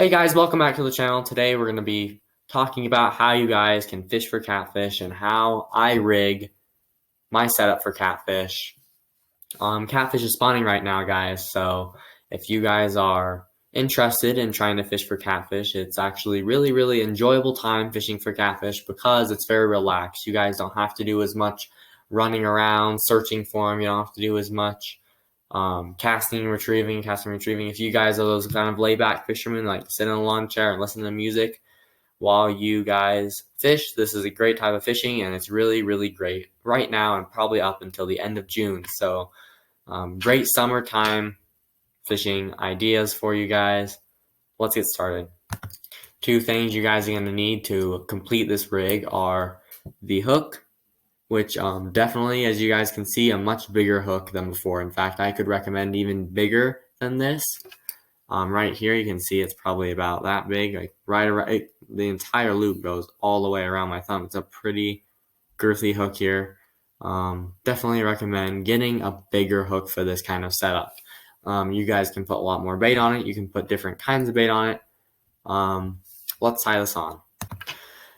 Hey guys, welcome back to the channel. Today we're going to be talking about how you guys can fish for catfish and how I rig my setup for catfish. Catfish is spawning right now, guys, so if you guys are interested in trying to fish for catfish, it's actually really enjoyable time fishing for catfish because it's very relaxed. You guys don't have to do as much running around searching for them. You don't have to do as much casting and retrieving. If you guys are those kind of laid-back fishermen, like sit in a lawn chair and listen to music while you guys fish, this is a great type of fishing, and it's really great right now and probably up until the end of June. So great summertime fishing ideas for you guys. Let's get started. Two things you guys are going to need to complete this rig are the hook, which definitely, as you guys can see, a much bigger hook than before. In fact, I could recommend even bigger than this. Right here, you can see it's probably about that big. Like right around, the entire loop goes all the way around my thumb. It's a pretty girthy hook here. Definitely recommend getting a bigger hook for this kind of setup. You guys can put a lot more bait on it. You can put different kinds of bait on it. Let's tie this on.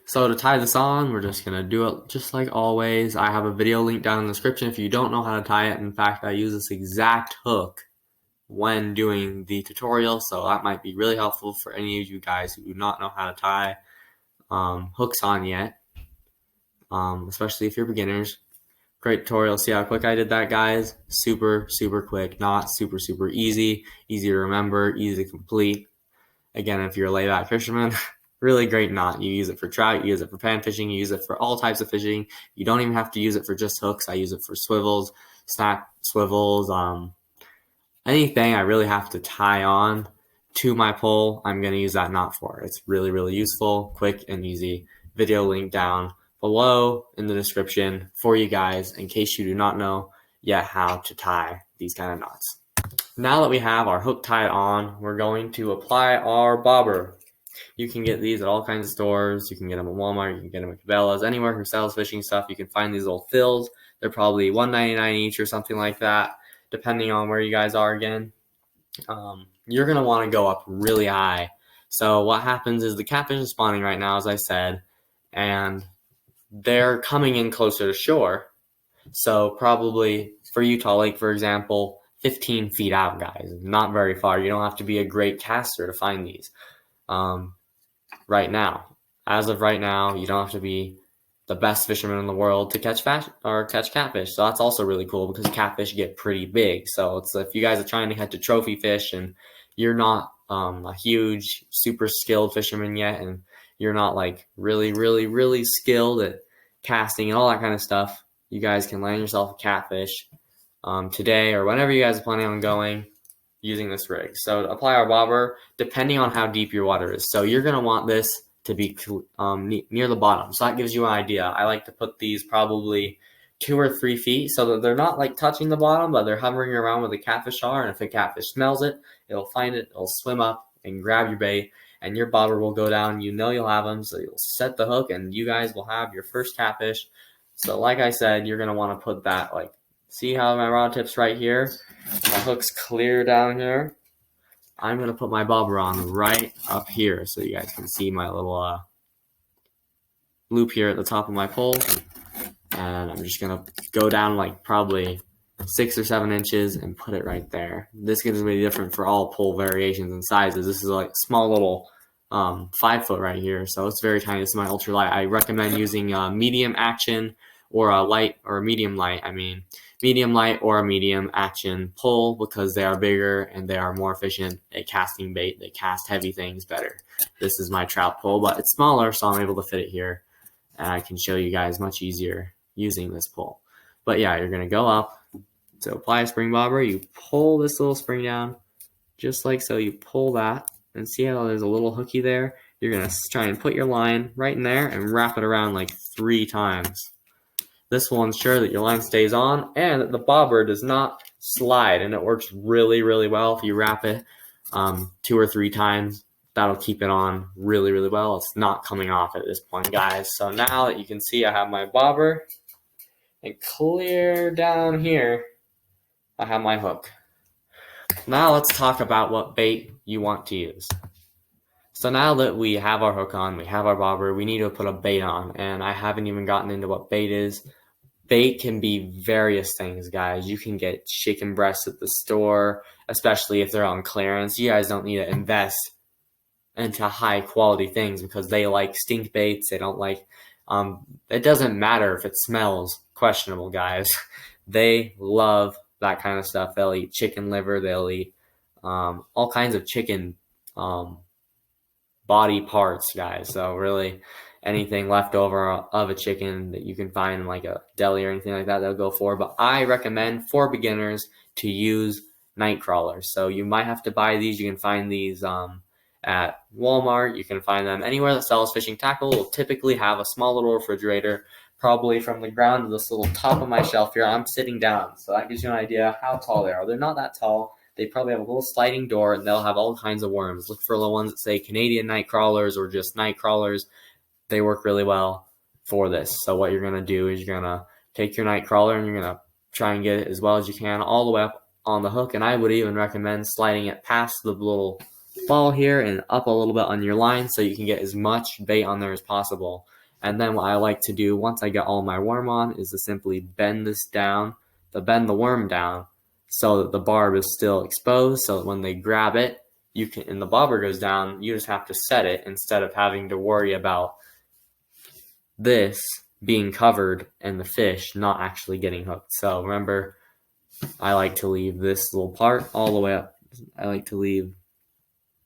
So to tie this on, we're just going to do it just like always. I have a video link down in the description if you don't know how to tie it. In fact, I use this exact hook when doing the tutorial, so that might be really helpful for any of you guys who do not know how to tie hooks on yet, especially if you're beginners. Great tutorial. See how quick I did that, guys? Super quick, not super easy. Easy to remember, easy to complete. Again, if you're a layback fisherman, really great knot. You use it for trout, you use it for pan fishing, you use it for all types of fishing. You don't even have to use it for just hooks. I use it for swivels, snap swivels, anything I really have to tie on to my pole, I'm going to use that knot for. It's really useful, quick and easy. Video link down below in the description for you guys in case you do not know yet how to tie these kind of knots. Now that we have our hook tied on, we're going to apply our bobber. You can get these at all kinds of stores. You can get them at Walmart. You can get them at Cabela's. Anywhere who sells fishing stuff, you can find these little fills. They're probably $1.99 each or something like that, depending on where you guys are again. You're going to want to go up really high. So what happens is the catfish is spawning right now, as I said, and they're coming in closer to shore. So probably for Utah Lake, for example, 15 feet out, guys. Not very far. You don't have to be a great caster to find these. Right now, as of right now, you don't have to be the best fisherman in the world to catch catfish. So that's also really cool because catfish get pretty big. So it's if you guys are trying to catch a trophy fish and you're not a huge, super skilled fisherman yet, and you're not like really skilled at casting and all that kind of stuff, you guys can land yourself a catfish today or whenever you guys are planning on going using this rig. So to apply our bobber, depending on how deep your water is. So you're going to want this to be near the bottom. So that gives you an idea. I like to put these probably 2 or 3 feet so that they're not like touching the bottom, but they're hovering around where the catfish are. And if a catfish smells it, it'll find it, it'll swim up and grab your bait, and your bobber will go down. You know you'll have them, so you'll set the hook and you guys will have your first catfish. So like I said, you're going to want to put that, like, see how my rod tip's right here? My hook's clear down here. I'm going to put my bobber on right up here so you guys can see my little loop here at the top of my pole. And I'm just going to go down like probably 6 or 7 inches and put it right there. This is going to be different for all pole variations and sizes. This is like a small little 5 foot right here, so it's very tiny. This is my ultralight. I recommend using medium action or a light or a medium light. Medium light or a medium action pole because they are bigger and they are more efficient at casting bait. They cast heavy things better. This is my trout pole, but it's smaller, so I'm able to fit it here. And I can show you guys much easier using this pole. But yeah, you're going to go up. To apply a spring bobber, you pull this little spring down, just like so. You pull that, and see how there's a little hooky there? You're going to try and put your line right in there and wrap it around like 3 times. This will ensure that your line stays on and that the bobber does not slide, and it works really well. If you wrap it 2 or 3 times, that'll keep it on really well. It's not coming off at this point, guys. So now that you can see I have my bobber, and clear down here, I have my hook. Now let's talk about what bait you want to use. So now that we have our hook on, we have our bobber, we need to put a bait on. And I haven't even gotten into what bait is. Bait can be various things, guys. You can get chicken breasts at the store, especially if they're on clearance. You guys don't need to invest into high quality things because they like stink baits. They don't like, it doesn't matter if it smells questionable, guys. They love that kind of stuff. They'll eat chicken liver. They'll eat all kinds of chicken body parts, guys. So really anything left over of a chicken that you can find in like a deli or anything like that, they'll go for. But I recommend for beginners to use night crawlers. So you might have to buy these. You can find these at Walmart. You can find them anywhere that sells fishing tackle. Will typically have a small little refrigerator, probably from the ground to this little top of my shelf here. I'm sitting down, so that gives you an idea how tall they are. They're not that tall. They probably have a little sliding door, and they'll have all kinds of worms. Look for the ones that say Canadian night crawlers or just night crawlers. They work really well for this. So what you're going to do is you're going to take your night crawler and you're going to try and get it as well as you can all the way up on the hook. And I would even recommend sliding it past the little ball here and up a little bit on your line so you can get as much bait on there as possible. And then what I like to do once I get all my worm on is to simply bend the worm down so that the barb is still exposed, so that when they grab it, you can, and the bobber goes down, you just have to set it instead of having to worry about this being covered and the fish not actually getting hooked. So remember, I like to leave this little part all the way up. I like to leave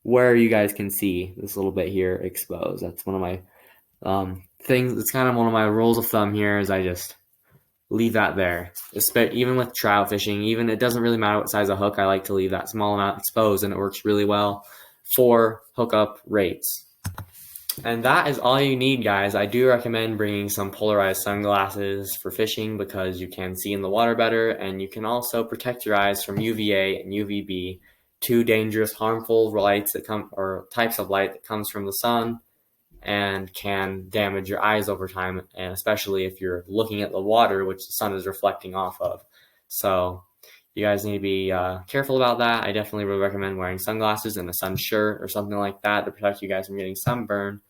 where you guys can see this little bit here exposed. That's one of my things. It's kind of one of my rules of thumb here is I just leave that there. Even with trout fishing, even it doesn't really matter what size of hook, I like to leave that small amount exposed, and it works really well for hookup rates. And that is all you need, guys. I do recommend bringing some polarized sunglasses for fishing because you can see in the water better, and you can also protect your eyes from UVA and UVB, two dangerous, harmful lights that come, or types of light that comes from the sun and can damage your eyes over time, and especially if you're looking at the water, which the sun is reflecting off of. So you guys need to be careful about that. I definitely would recommend wearing sunglasses and a sun shirt or something like that to protect you guys from getting sunburn,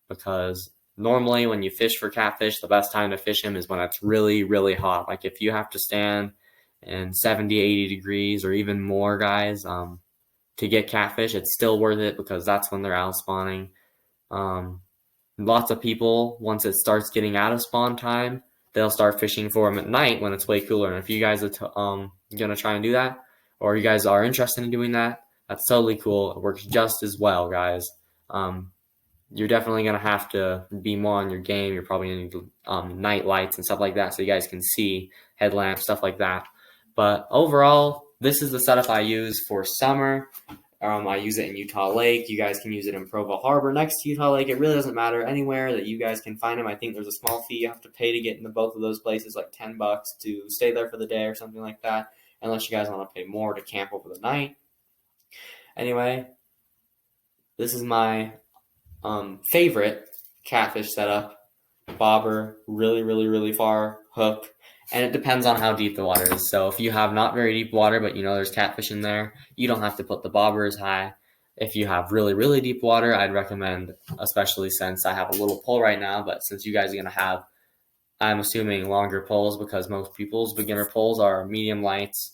because normally when you fish for catfish, the best time to fish them is when it's really, really hot. Like if you have to stand in 70, 80 degrees or even more, guys, to get catfish, it's still worth it because that's when they're out spawning. Lots of people, once it starts getting out of spawn time, they'll start fishing for them at night when it's way cooler. And if you guys are gonna try and do that, or you guys are interested in doing that, that's totally cool. It works just as well, guys. You're definitely gonna have to be more on your game. You're probably gonna need night lights and stuff like that so you guys can see, headlamps, stuff like that. But overall, this is the setup I use for summer. I use it in Utah Lake. You guys can use it in Provo Harbor next to Utah Lake. It really doesn't matter anywhere that you guys can find them. I think there's a small fee you have to pay to get into both of those places, like $10 to stay there for the day or something like that, unless you guys want to pay more to camp over the night. Anyway, this is my favorite catfish setup. Bobber, really, really, really far hook. And it depends on how deep the water is. So if you have not very deep water, but you know there's catfish in there, you don't have to put the bobber as high. If you have really, really deep water, I'd recommend, especially since I have a little pole right now, but since you guys are going to have, I'm assuming, longer poles because most people's beginner poles are medium lights.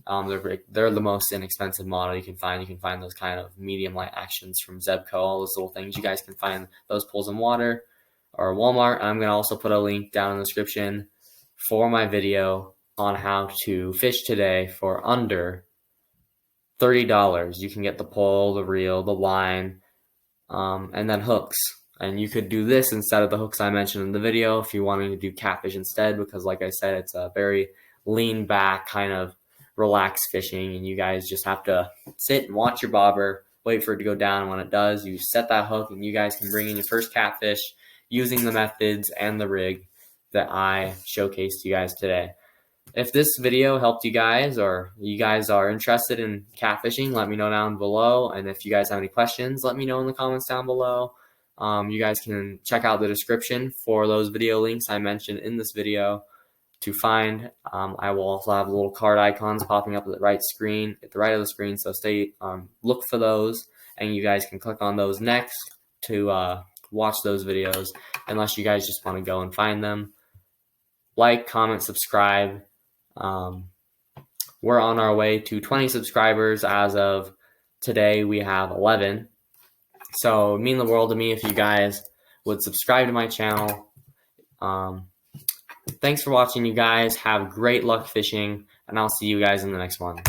They're the most inexpensive model you can find. You can find those kind of medium light actions from Zebco, all those little things. You guys can find those poles in water or Walmart. I'm going to also put a link down in the description for my video on how to fish today for under $30. You can get the pole, the reel, the line, and then hooks. And you could do this instead of the hooks I mentioned in the video if you wanted to do catfish instead, because like I said, it's a very lean back kind of relaxed fishing, and you guys just have to sit and watch your bobber, wait for it to go down. When it does, you set that hook and you guys can bring in your first catfish using the methods and the rig that I showcased to you guys today. If this video helped you guys, or you guys are interested in catfishing, let me know down below. And if you guys have any questions, let me know in the comments down below. You guys can check out the description for those video links I mentioned in this video to find. I will also have little card icons popping up at the right of the screen, so look for those. and you guys can click on those next to watch those videos, unless you guys just want to go and find them. Like, comment, subscribe. We're on our way to 20 subscribers. As of today, we have 11. So it would mean the world to me if you guys would subscribe to my channel. Thanks for watching, you guys. Have great luck fishing, and I'll see you guys in the next one.